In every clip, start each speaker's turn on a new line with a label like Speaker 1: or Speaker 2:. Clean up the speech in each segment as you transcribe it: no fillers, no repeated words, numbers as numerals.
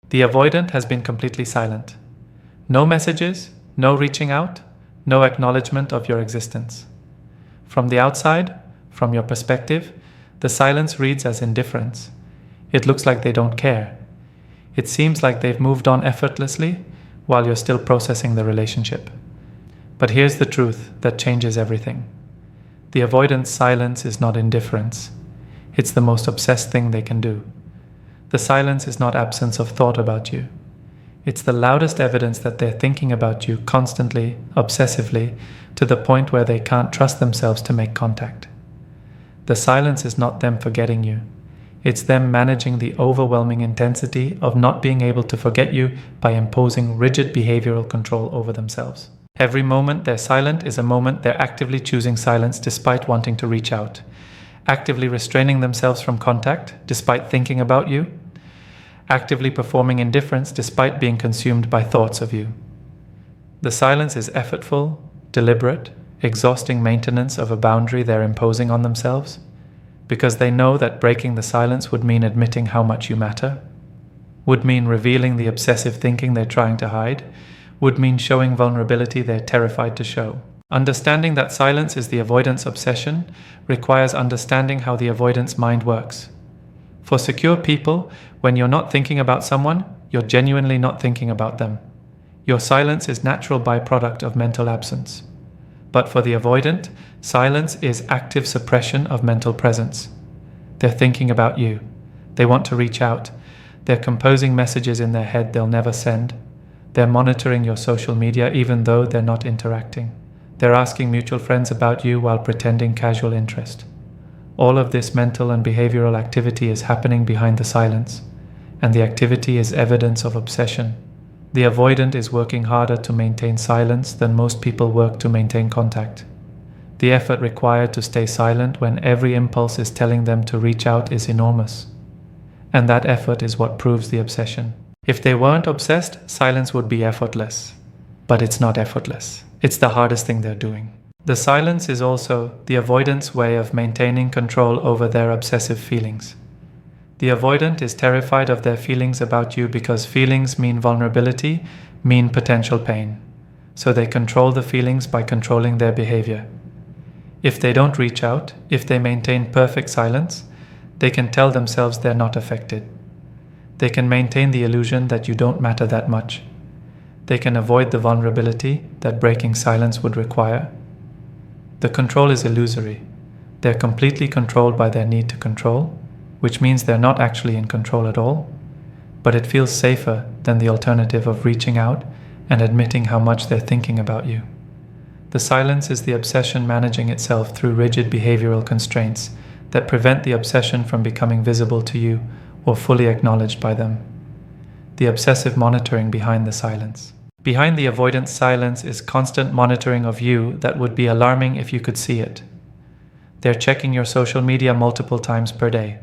Speaker 1: The avoidant has been completely silent. No messages, no reaching out, no acknowledgement of your existence. From the outside, from your perspective, the silence reads as indifference. It looks like they don't care. It seems like they've moved on effortlessly while you're still processing the relationship. But here's the truth that changes everything. The avoidant's silence is not indifference. It's the most obsessed thing they can do. The silence is not absence of thought about you. It's the loudest evidence that they're thinking about you constantly, obsessively, to the point where they can't trust themselves to make contact. The silence is not them forgetting you. It's them managing the overwhelming intensity of not being able to forget you by imposing rigid behavioral control over themselves. Every moment they're silent is a moment they're actively choosing silence despite wanting to reach out, actively restraining themselves from contact despite thinking about you, actively performing indifference despite being consumed by thoughts of you. The silence is effortful, deliberate, exhausting maintenance of a boundary they're imposing on themselves, because they know that breaking the silence would mean admitting how much you matter, would mean revealing the obsessive thinking they're trying to hide, would mean showing vulnerability they're terrified to show. Understanding that silence is the avoidance obsession requires understanding how the avoidance mind works. For secure people, when you're not thinking about someone, you're genuinely not thinking about them. Your silence is natural byproduct of mental absence. But for the avoidant, silence is active suppression of mental presence. They're thinking about you. They want to reach out. They're composing messages in their head they'll never send. They're monitoring your social media even though they're not interacting. They're asking mutual friends about you while pretending casual interest. All of this mental and behavioral activity is happening behind the silence, and the activity is evidence of obsession. The avoidant is working harder to maintain silence than most people work to maintain contact. The effort required to stay silent when every impulse is telling them to reach out is enormous. And that effort is what proves the obsession. If they weren't obsessed, silence would be effortless. But it's not effortless. It's the hardest thing they're doing. The silence is also the avoidant's way of maintaining control over their obsessive feelings. The avoidant is terrified of their feelings about you because feelings mean vulnerability, mean potential pain. So they control the feelings by controlling their behavior. If they don't reach out, if they maintain perfect silence, they can tell themselves they're not affected. They can maintain the illusion that you don't matter that much. They can avoid the vulnerability that breaking silence would require. The control is illusory. They're completely controlled by their need to control, which means they're not actually in control at all, but it feels safer than the alternative of reaching out and admitting how much they're thinking about you. The silence is the obsession managing itself through rigid behavioral constraints that prevent the obsession from becoming visible to you or fully acknowledged by them. The obsessive monitoring behind the silence. Behind the avoidant silence is constant monitoring of you that would be alarming if you could see it. They're checking your social media multiple times per day.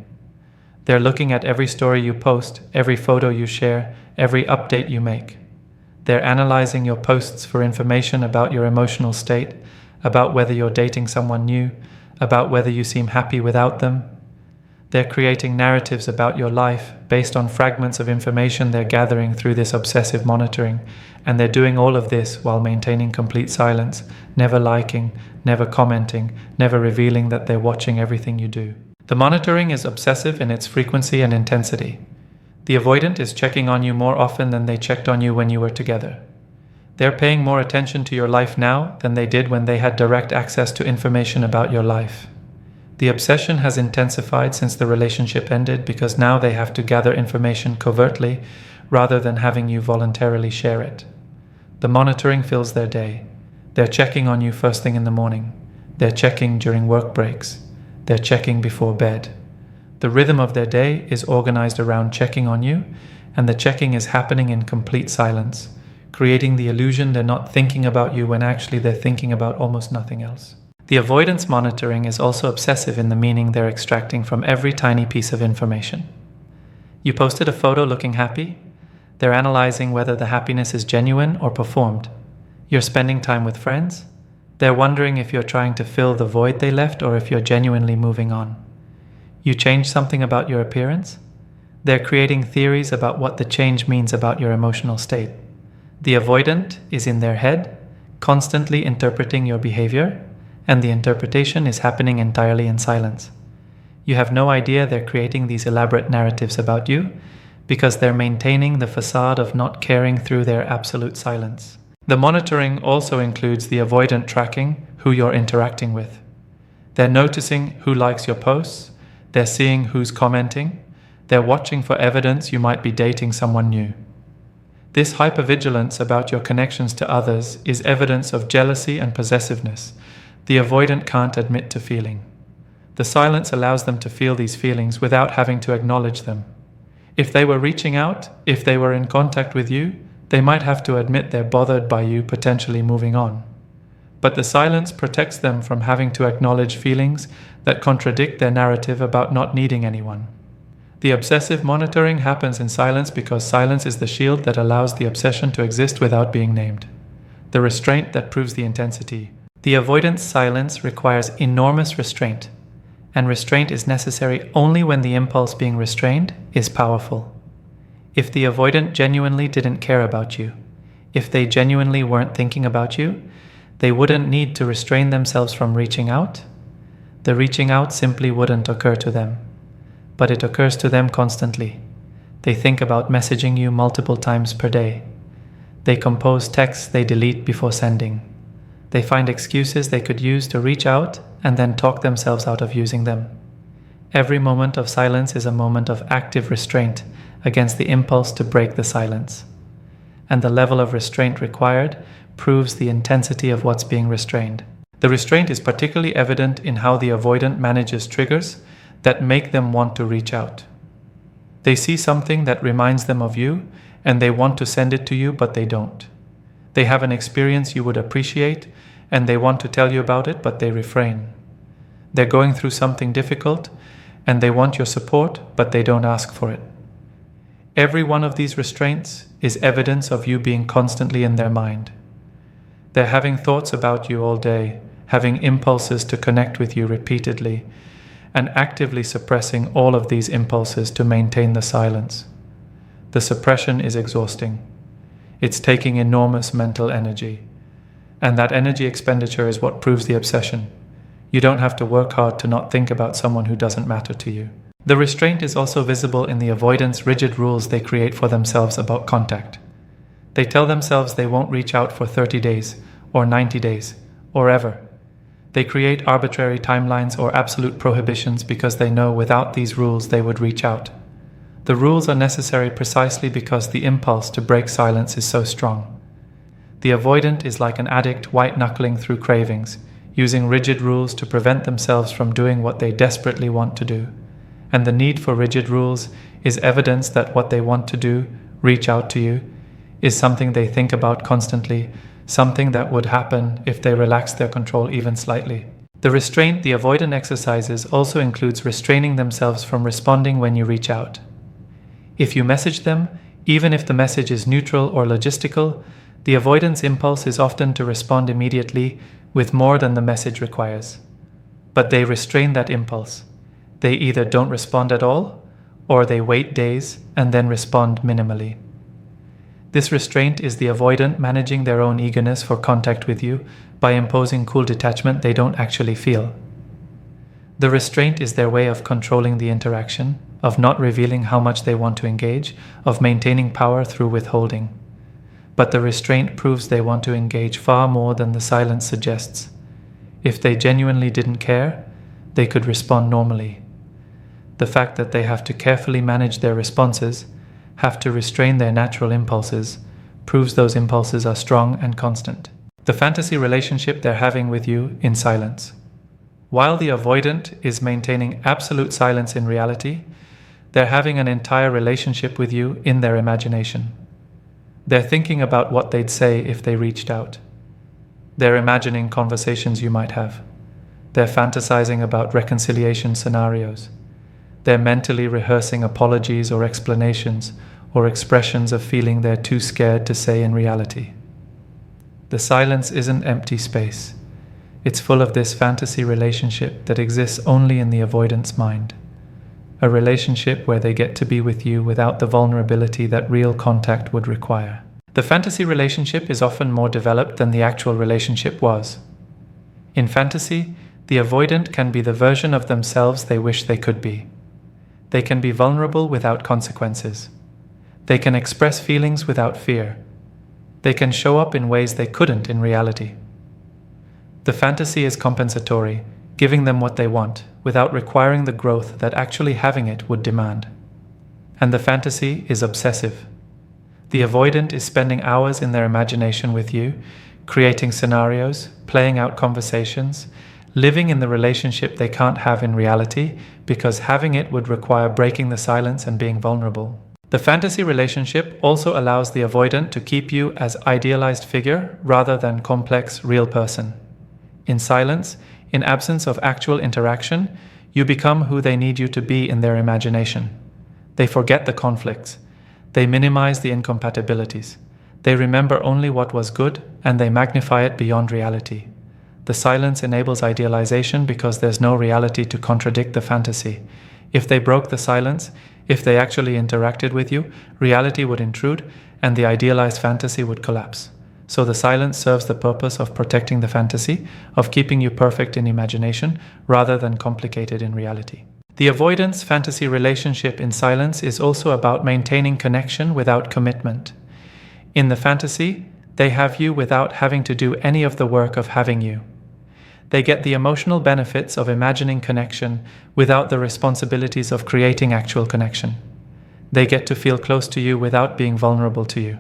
Speaker 1: They're looking at every story you post, every photo you share, every update you make. They're analyzing your posts for information about your emotional state, about whether you're dating someone new, about whether you seem happy without them. They're creating narratives about your life based on fragments of information they're gathering through this obsessive monitoring, and they're doing all of this while maintaining complete silence, never liking, never commenting, never revealing that they're watching everything you do. The monitoring is obsessive in its frequency and intensity. The avoidant is checking on you more often than they checked on you when you were together. They're paying more attention to your life now than they did when they had direct access to information about your life. The obsession has intensified since the relationship ended because now they have to gather information covertly rather than having you voluntarily share it. The monitoring fills their day. They're checking on you first thing in the morning. They're checking during work breaks. They're checking before bed. The rhythm of their day is organized around checking on you, and the checking is happening in complete silence, creating the illusion they're not thinking about you when actually they're thinking about almost nothing else. The avoidance monitoring is also obsessive in the meaning they're extracting from every tiny piece of information. You posted a photo looking happy. They're analyzing whether the happiness is genuine or performed. You're spending time with friends. They're wondering if you're trying to fill the void they left or if you're genuinely moving on. You changed something about your appearance. They're creating theories about what the change means about your emotional state. The avoidant is in their head, constantly interpreting your behavior, and the interpretation is happening entirely in silence. You have no idea they're creating these elaborate narratives about you because they're maintaining the facade of not caring through their absolute silence. The monitoring also includes the avoidant tracking who you're interacting with. They're noticing who likes your posts, they're seeing who's commenting, they're watching for evidence you might be dating someone new. This hypervigilance about your connections to others is evidence of jealousy and possessiveness the avoidant can't admit to feeling. The silence allows them to feel these feelings without having to acknowledge them. If they were reaching out, if they were in contact with you, they might have to admit they're bothered by you potentially moving on. But the silence protects them from having to acknowledge feelings that contradict their narrative about not needing anyone. The obsessive monitoring happens in silence because silence is the shield that allows the obsession to exist without being named. The restraint that proves the intensity. The avoidant silence requires enormous restraint, and restraint is necessary only when the impulse being restrained is powerful. If the avoidant genuinely didn't care about you, if they genuinely weren't thinking about you, they wouldn't need to restrain themselves from reaching out. The reaching out simply wouldn't occur to them, but it occurs to them constantly. They think about messaging you multiple times per day. They compose texts they delete before sending. They find excuses they could use to reach out and then talk themselves out of using them. Every moment of silence is a moment of active restraint against the impulse to break the silence. And the level of restraint required proves the intensity of what's being restrained. The restraint is particularly evident in how the avoidant manages triggers that make them want to reach out. They see something that reminds them of you and they want to send it to you, but they don't. They have an experience you would appreciate and they want to tell you about it, but they refrain. They're going through something difficult and they want your support, but they don't ask for it. Every one of these restraints is evidence of you being constantly in their mind. They're having thoughts about you all day, having impulses to connect with you repeatedly, and actively suppressing all of these impulses to maintain the silence. The suppression is exhausting. It's taking enormous mental energy. And that energy expenditure is what proves the obsession. You don't have to work hard to not think about someone who doesn't matter to you. The restraint is also visible in the avoidance rigid rules they create for themselves about contact. They tell themselves they won't reach out for 30 days, or 90 days, or ever. They create arbitrary timelines or absolute prohibitions because they know without these rules they would reach out. The rules are necessary precisely because the impulse to break silence is so strong. The avoidant is like an addict white-knuckling through cravings, using rigid rules to prevent themselves from doing what they desperately want to do. And the need for rigid rules is evidence that what they want to do, reach out to you, is something they think about constantly, something that would happen if they relax their control even slightly. The restraint the avoidant exercises also includes restraining themselves from responding when you reach out. If you message them, even if the message is neutral or logistical, the avoidance impulse is often to respond immediately with more than the message requires. But they restrain that impulse. They either don't respond at all, or they wait days and then respond minimally. This restraint is the avoidant managing their own eagerness for contact with you by imposing cool detachment they don't actually feel. The restraint is their way of controlling the interaction, of not revealing how much they want to engage, of maintaining power through withholding. But the restraint proves they want to engage far more than the silence suggests. If they genuinely didn't care, they could respond normally. The fact that they have to carefully manage their responses, have to restrain their natural impulses, proves those impulses are strong and constant. The fantasy relationship they're having with you in silence. While the avoidant is maintaining absolute silence in reality, they're having an entire relationship with you in their imagination. They're thinking about what they'd say if they reached out. They're imagining conversations you might have. They're fantasizing about reconciliation scenarios. They're mentally rehearsing apologies or explanations or expressions of feeling they're too scared to say in reality. The silence isn't empty space. It's full of this fantasy relationship that exists only in the avoidant's mind. a relationship where they get to be with you without the vulnerability that real contact would require. The fantasy relationship is often more developed than the actual relationship was. In fantasy, the avoidant can be the version of themselves they wish they could be. They can be vulnerable without consequences. They can express feelings without fear. They can show up in ways they couldn't in reality. The fantasy is compensatory, giving them what they want, without requiring the growth that actually having it would demand. And the fantasy is obsessive. The avoidant is spending hours in their imagination with you, creating scenarios, playing out conversations, living in the relationship they can't have in reality because having it would require breaking the silence and being vulnerable. The fantasy relationship also allows the avoidant to keep you as idealized figure rather than complex, real person. In silence, in absence of actual interaction, you become who they need you to be in their imagination. They forget the conflicts. They minimize the incompatibilities. They remember only what was good, and they magnify it beyond reality. The silence enables idealization because there's no reality to contradict the fantasy. If they broke the silence, if they actually interacted with you, reality would intrude, and the idealized fantasy would collapse. So the silence serves the purpose of protecting the fantasy, of keeping you perfect in imagination, rather than complicated in reality. The avoidance fantasy relationship in silence is also about maintaining connection without commitment. In the fantasy, they have you without having to do any of the work of having you. They get the emotional benefits of imagining connection without the responsibilities of creating actual connection. They get to feel close to you without being vulnerable to you.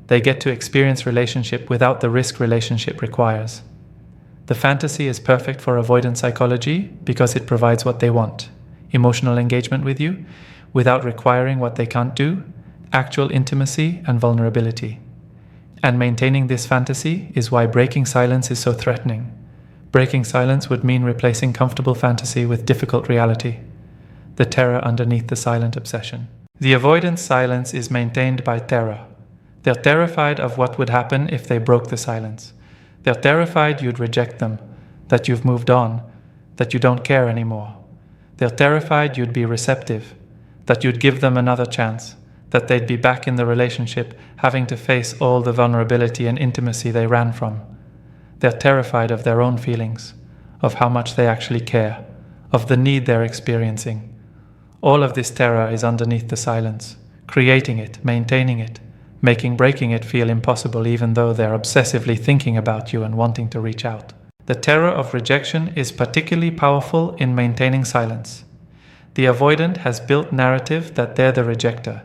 Speaker 1: They get to experience relationship without the risk relationship requires. The fantasy is perfect for avoidant psychology because it provides what they want: emotional engagement with you, without requiring what they can't do, actual intimacy and vulnerability. And maintaining this fantasy is why breaking silence is so threatening. Breaking silence would mean replacing comfortable fantasy with difficult reality, the terror underneath the silent obsession. The avoidant silence is maintained by terror. They're terrified of what would happen if they broke the silence. They're terrified you'd reject them, that you've moved on, that you don't care anymore. They're terrified you'd be receptive, that you'd give them another chance, that they'd be back in the relationship having to face all the vulnerability and intimacy they ran from. They're terrified of their own feelings, of how much they actually care, of the need they're experiencing. All of this terror is underneath the silence, creating it, maintaining it, making breaking it feel impossible even though they're obsessively thinking about you and wanting to reach out. The terror of rejection is particularly powerful in maintaining silence. The avoidant has built narrative that they're the rejecter,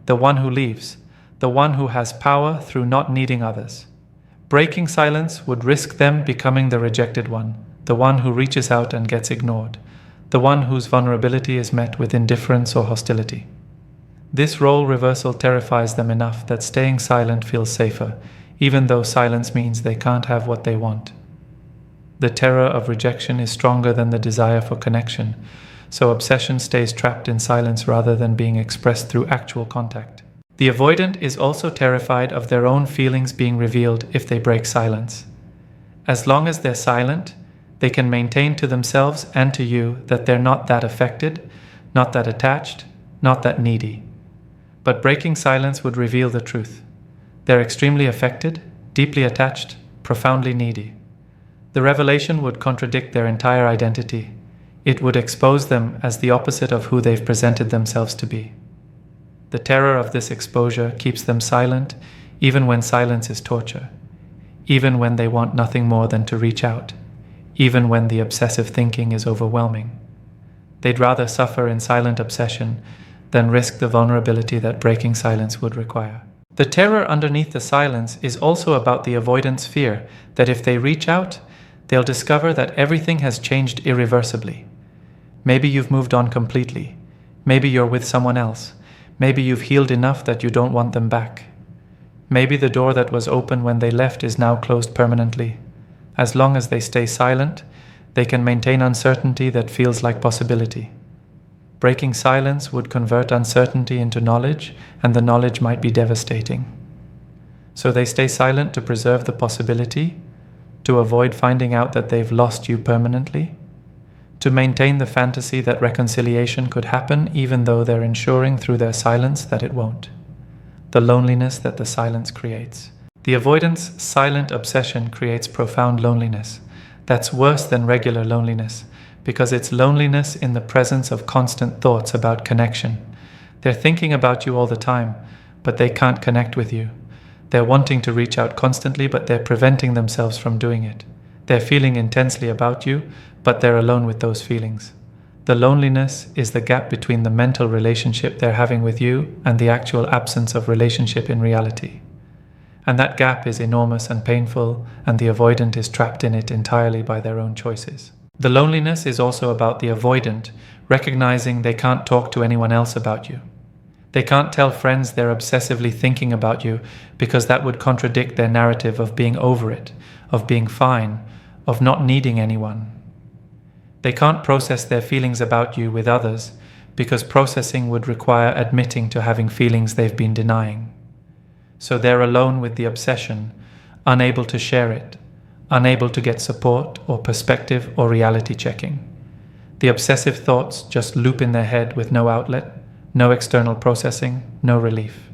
Speaker 1: the one who leaves, the one who has power through not needing others. Breaking silence would risk them becoming the rejected one, the one who reaches out and gets ignored, the one whose vulnerability is met with indifference or hostility. This role reversal terrifies them enough that staying silent feels safer, even though silence means they can't have what they want. The terror of rejection is stronger than the desire for connection, so obsession stays trapped in silence rather than being expressed through actual contact. The avoidant is also terrified of their own feelings being revealed if they break silence. As long as they're silent, they can maintain to themselves and to you that they're not that affected, not that attached, not that needy. But breaking silence would reveal the truth. They're extremely affected, deeply attached, profoundly needy. The revelation would contradict their entire identity. It would expose them as the opposite of who they've presented themselves to be. The terror of this exposure keeps them silent, even when silence is torture, even when they want nothing more than to reach out, even when the obsessive thinking is overwhelming. They'd rather suffer in silent obsession than risk the vulnerability that breaking silence would require. The terror underneath the silence is also about the avoidance fear that if they reach out, they'll discover that everything has changed irreversibly. Maybe you've moved on completely. Maybe you're with someone else. Maybe you've healed enough that you don't want them back. Maybe the door that was open when they left is now closed permanently. As long as they stay silent, they can maintain uncertainty that feels like possibility. Breaking silence would convert uncertainty into knowledge, and the knowledge might be devastating. So they stay silent to preserve the possibility, to avoid finding out that they've lost you permanently, to maintain the fantasy that reconciliation could happen even though they're ensuring through their silence that it won't. The loneliness that the silence creates. The avoidant's silent obsession creates profound loneliness. That's worse than regular loneliness, because it's loneliness in the presence of constant thoughts about connection. They're thinking about you all the time, but they can't connect with you. They're wanting to reach out constantly, but they're preventing themselves from doing it. They're feeling intensely about you, but they're alone with those feelings. The loneliness is the gap between the mental relationship they're having with you and the actual absence of relationship in reality. And that gap is enormous and painful, and the avoidant is trapped in it entirely by their own choices. The loneliness is also about the avoidant recognizing they can't talk to anyone else about you. They can't tell friends they're obsessively thinking about you because that would contradict their narrative of being over it, of being fine, of not needing anyone. They can't process their feelings about you with others because processing would require admitting to having feelings they've been denying. So they're alone with the obsession, unable to share it, unable to get support or perspective or reality checking. The obsessive thoughts just loop in their head with no outlet, no external processing, no relief.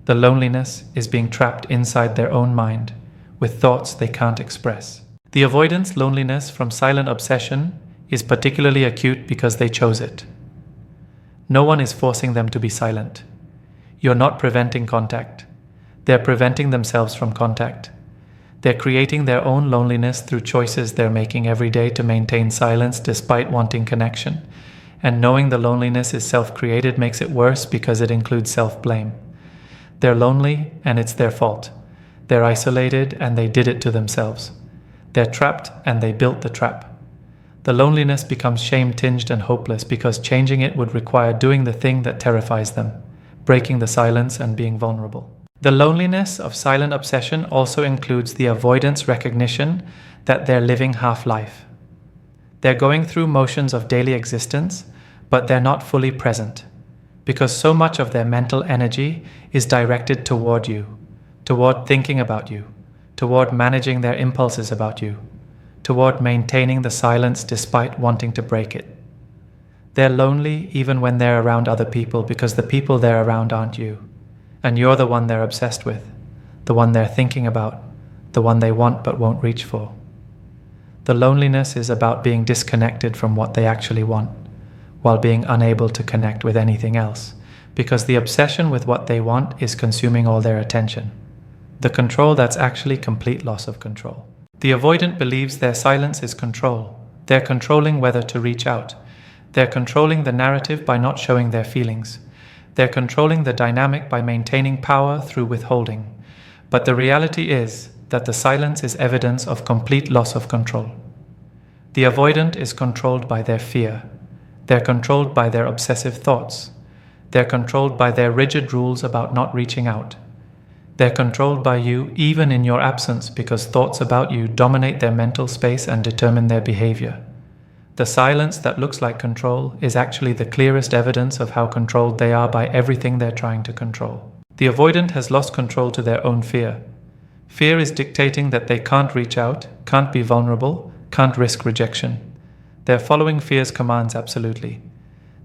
Speaker 1: The loneliness is being trapped inside their own mind with thoughts they can't express. The avoidance loneliness from silent obsession is particularly acute because they chose it. No one is forcing them to be silent. You're not preventing contact. They're preventing themselves from contact. They're creating their own loneliness through choices they're making every day to maintain silence despite wanting connection. And knowing the loneliness is self-created makes it worse because it includes self-blame. They're lonely and it's their fault. They're isolated and they did it to themselves. They're trapped and they built the trap. The loneliness becomes shame-tinged and hopeless because changing it would require doing the thing that terrifies them, breaking the silence and being vulnerable. The loneliness of silent obsession also includes the avoidance recognition that they're living half-life. They're going through motions of daily existence, but they're not fully present, because so much of their mental energy is directed toward you, toward thinking about you, toward managing their impulses about you, toward maintaining the silence despite wanting to break it. They're lonely even when they're around other people because the people they're around aren't you. And you're the one they're obsessed with, the one they're thinking about, the one they want but won't reach for. The loneliness is about being disconnected from what they actually want, while being unable to connect with anything else, because the obsession with what they want is consuming all their attention. The control that's actually complete loss of control. The avoidant believes their silence is control. They're controlling whether to reach out. They're controlling the narrative by not showing their feelings. They're controlling the dynamic by maintaining power through withholding. But the reality is that the silence is evidence of complete loss of control. The avoidant is controlled by their fear. They're controlled by their obsessive thoughts. They're controlled by their rigid rules about not reaching out. They're controlled by you even in your absence because thoughts about you dominate their mental space and determine their behavior. The silence that looks like control is actually the clearest evidence of how controlled they are by everything they're trying to control. The avoidant has lost control to their own fear. Fear is dictating that they can't reach out, can't be vulnerable, can't risk rejection. They're following fear's commands absolutely.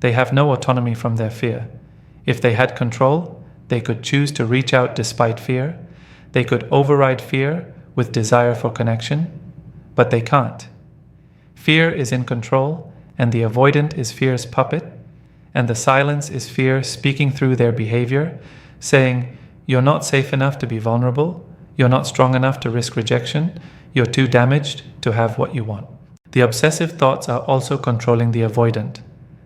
Speaker 1: They have no autonomy from their fear. If they had control, they could choose to reach out despite fear. They could override fear with desire for connection, but they can't. Fear is in control, and the avoidant is fear's puppet, and the silence is fear speaking through their behavior, saying, "You're not safe enough to be vulnerable, you're not strong enough to risk rejection, you're too damaged to have what you want." The obsessive thoughts are also controlling the avoidant.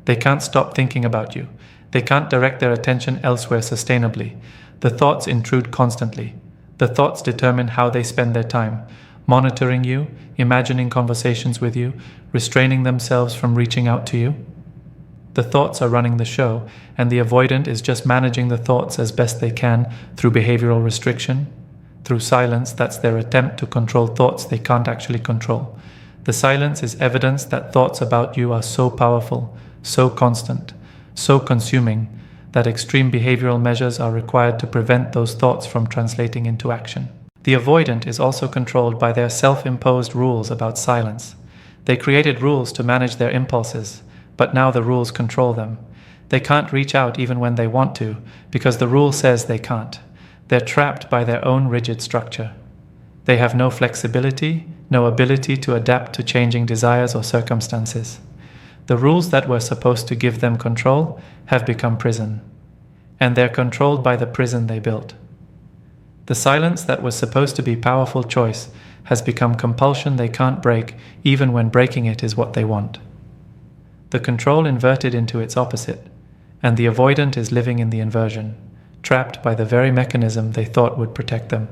Speaker 1: They can't stop thinking about you. They can't direct their attention elsewhere sustainably. The thoughts intrude constantly. The thoughts determine how they spend their time, monitoring you, imagining conversations with you, restraining themselves from reaching out to you. The thoughts are running the show, and the avoidant is just managing the thoughts as best they can through behavioral restriction, through silence. That's their attempt to control thoughts they can't actually control. The silence is evidence that thoughts about you are so powerful, so constant, so consuming, that extreme behavioral measures are required to prevent those thoughts from translating into action. The avoidant is also controlled by their self-imposed rules about silence. They created rules to manage their impulses, but now the rules control them. They can't reach out even when they want to, because the rule says they can't. They're trapped by their own rigid structure. They have no flexibility, no ability to adapt to changing desires or circumstances. The rules that were supposed to give them control have become prison, and they're controlled by the prison they built. The silence that was supposed to be powerful choice has become compulsion they can't break, even when breaking it is what they want. The control inverted into its opposite, and the avoidant is living in the inversion, trapped by the very mechanism they thought would protect them.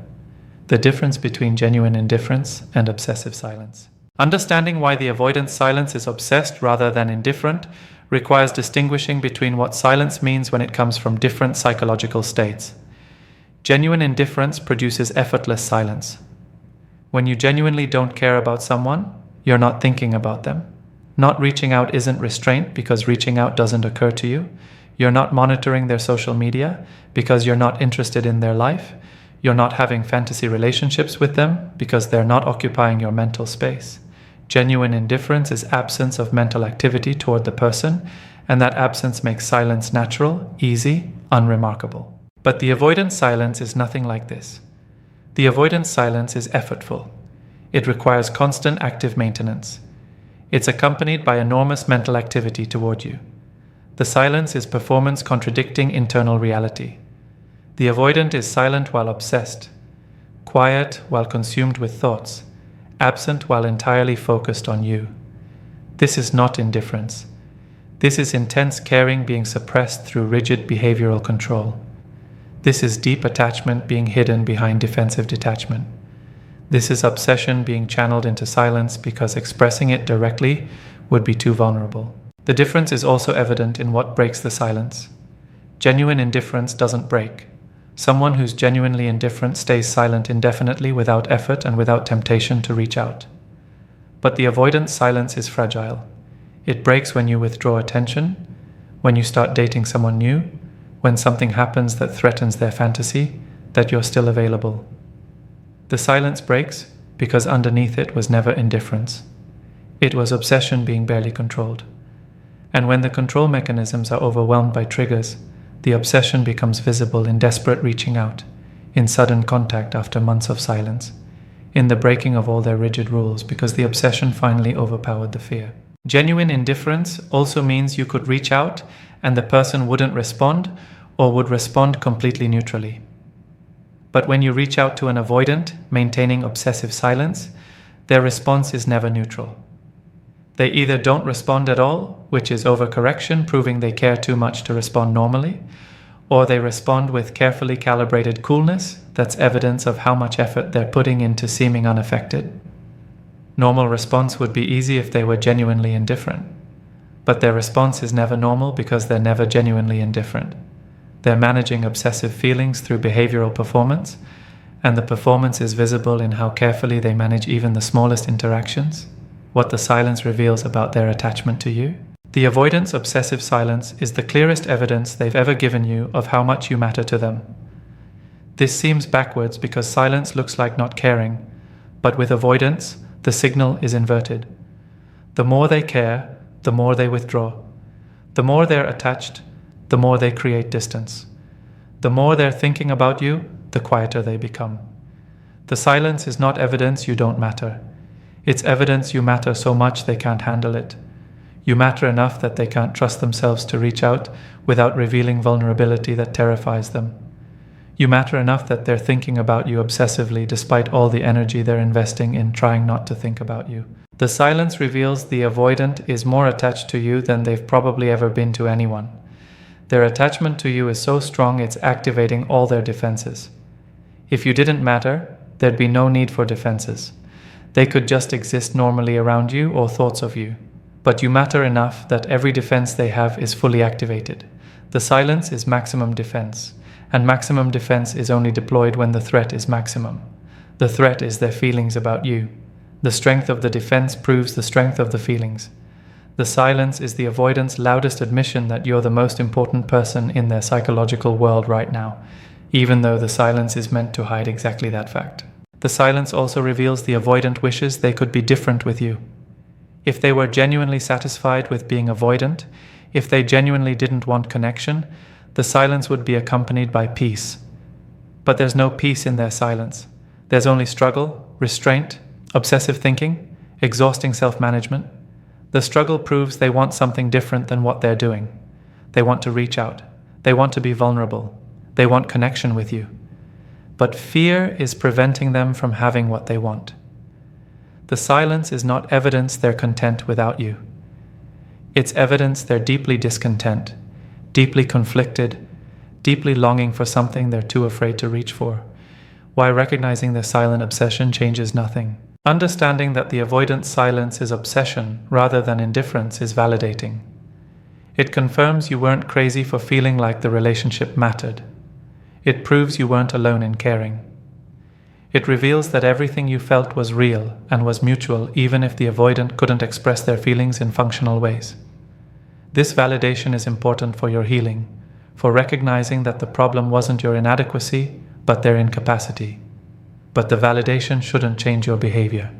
Speaker 1: The difference between genuine indifference and obsessive silence. Understanding why the avoidant silence is obsessed rather than indifferent requires distinguishing between what silence means when it comes from different psychological states. Genuine indifference produces effortless silence. When you genuinely don't care about someone, you're not thinking about them. Not reaching out isn't restraint because reaching out doesn't occur to you. You're not monitoring their social media because you're not interested in their life. You're not having fantasy relationships with them because they're not occupying your mental space. Genuine indifference is absence of mental activity toward the person, and that absence makes silence natural, easy, unremarkable. But the avoidant silence is nothing like this. The avoidant silence is effortful. It requires constant active maintenance. It's accompanied by enormous mental activity toward you. The silence is performance contradicting internal reality. The avoidant is silent while obsessed, quiet while consumed with thoughts, absent while entirely focused on you. This is not indifference. This is intense caring being suppressed through rigid behavioral control. This is deep attachment being hidden behind defensive detachment. This is obsession being channeled into silence because expressing it directly would be too vulnerable. The difference is also evident in what breaks the silence. Genuine indifference doesn't break. Someone who's genuinely indifferent stays silent indefinitely without effort and without temptation to reach out. But the avoidant silence is fragile. It breaks when you withdraw attention, when you start dating someone new, when something happens that threatens their fantasy, that you're still available. The silence breaks because underneath it was never indifference. It was obsession being barely controlled. And when the control mechanisms are overwhelmed by triggers, the obsession becomes visible in desperate reaching out, in sudden contact after months of silence, in the breaking of all their rigid rules because the obsession finally overpowered the fear. Genuine indifference also means you could reach out and the person wouldn't respond or would respond completely neutrally. But when you reach out to an avoidant, maintaining obsessive silence, their response is never neutral. They either don't respond at all, which is overcorrection, proving they care too much to respond normally, or they respond with carefully calibrated coolness that's evidence of how much effort they're putting into seeming unaffected. Normal response would be easy if they were genuinely indifferent, but their response is never normal because they're never genuinely indifferent. They're managing obsessive feelings through behavioral performance, and the performance is visible in how carefully they manage even the smallest interactions. What the silence reveals about their attachment to you. The avoidant's obsessive silence is the clearest evidence they've ever given you of how much you matter to them. This seems backwards because silence looks like not caring, but with avoidance, the signal is inverted. The more they care, the more they withdraw. The more they're attached, the more they create distance. The more they're thinking about you, the quieter they become. The silence is not evidence you don't matter. It's evidence you matter so much they can't handle it. You matter enough that they can't trust themselves to reach out without revealing vulnerability that terrifies them. You matter enough that they're thinking about you obsessively despite all the energy they're investing in trying not to think about you. The silence reveals the avoidant is more attached to you than they've probably ever been to anyone. Their attachment to you is so strong it's activating all their defenses. If you didn't matter, there'd be no need for defenses. They could just exist normally around you or thoughts of you. But you matter enough that every defense they have is fully activated. The silence is maximum defense, and maximum defense is only deployed when the threat is maximum. The threat is their feelings about you. The strength of the defense proves the strength of the feelings. The silence is the avoidant's loudest admission that you're the most important person in their psychological world right now, even though the silence is meant to hide exactly that fact. The silence also reveals the avoidant wishes they could be different with you. If they were genuinely satisfied with being avoidant, if they genuinely didn't want connection, the silence would be accompanied by peace. But there's no peace in their silence. There's only struggle, restraint, obsessive thinking, exhausting self-management. The struggle proves they want something different than what they're doing. They want to reach out. They want to be vulnerable. They want connection with you. But fear is preventing them from having what they want. The silence is not evidence they're content without you. It's evidence they're deeply discontent, deeply conflicted, deeply longing for something they're too afraid to reach for. Why recognizing their silent obsession changes nothing. Understanding that the avoidant silence is obsession rather than indifference is validating. It confirms you weren't crazy for feeling like the relationship mattered. It proves you weren't alone in caring. It reveals that everything you felt was real and was mutual, even if the avoidant couldn't express their feelings in functional ways. This validation is important for your healing, for recognizing that the problem wasn't your inadequacy, but their incapacity. But the validation shouldn't change your behavior.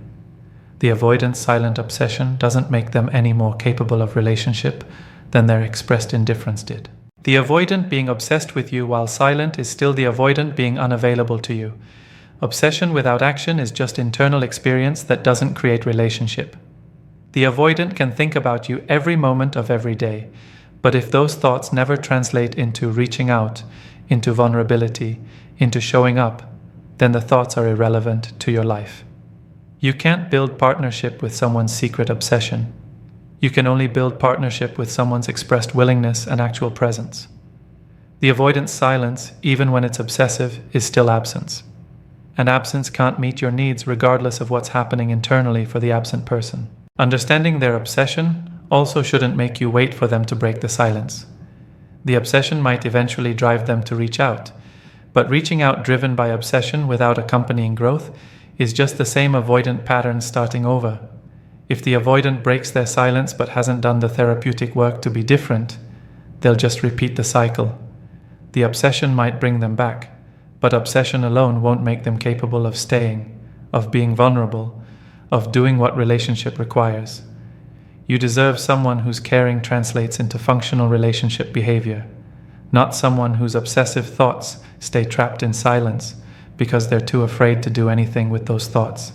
Speaker 1: The avoidant's silent obsession doesn't make them any more capable of relationship than their expressed indifference did. The avoidant being obsessed with you while silent is still the avoidant being unavailable to you. Obsession without action is just internal experience that doesn't create relationship. The avoidant can think about you every moment of every day, but if those thoughts never translate into reaching out, into vulnerability, into showing up, then the thoughts are irrelevant to your life. You can't build partnership with someone's secret obsession. You can only build partnership with someone's expressed willingness and actual presence. The avoidant silence, even when it's obsessive, is still absence. And absence can't meet your needs regardless of what's happening internally for the absent person. Understanding their obsession also shouldn't make you wait for them to break the silence. The obsession might eventually drive them to reach out, but reaching out driven by obsession without accompanying growth is just the same avoidant pattern starting over. If the avoidant breaks their silence but hasn't done the therapeutic work to be different, they'll just repeat the cycle. The obsession might bring them back, but obsession alone won't make them capable of staying, of being vulnerable, of doing what relationship requires. You deserve someone whose caring translates into functional relationship behavior, not someone whose obsessive thoughts stay trapped in silence because they're too afraid to do anything with those thoughts.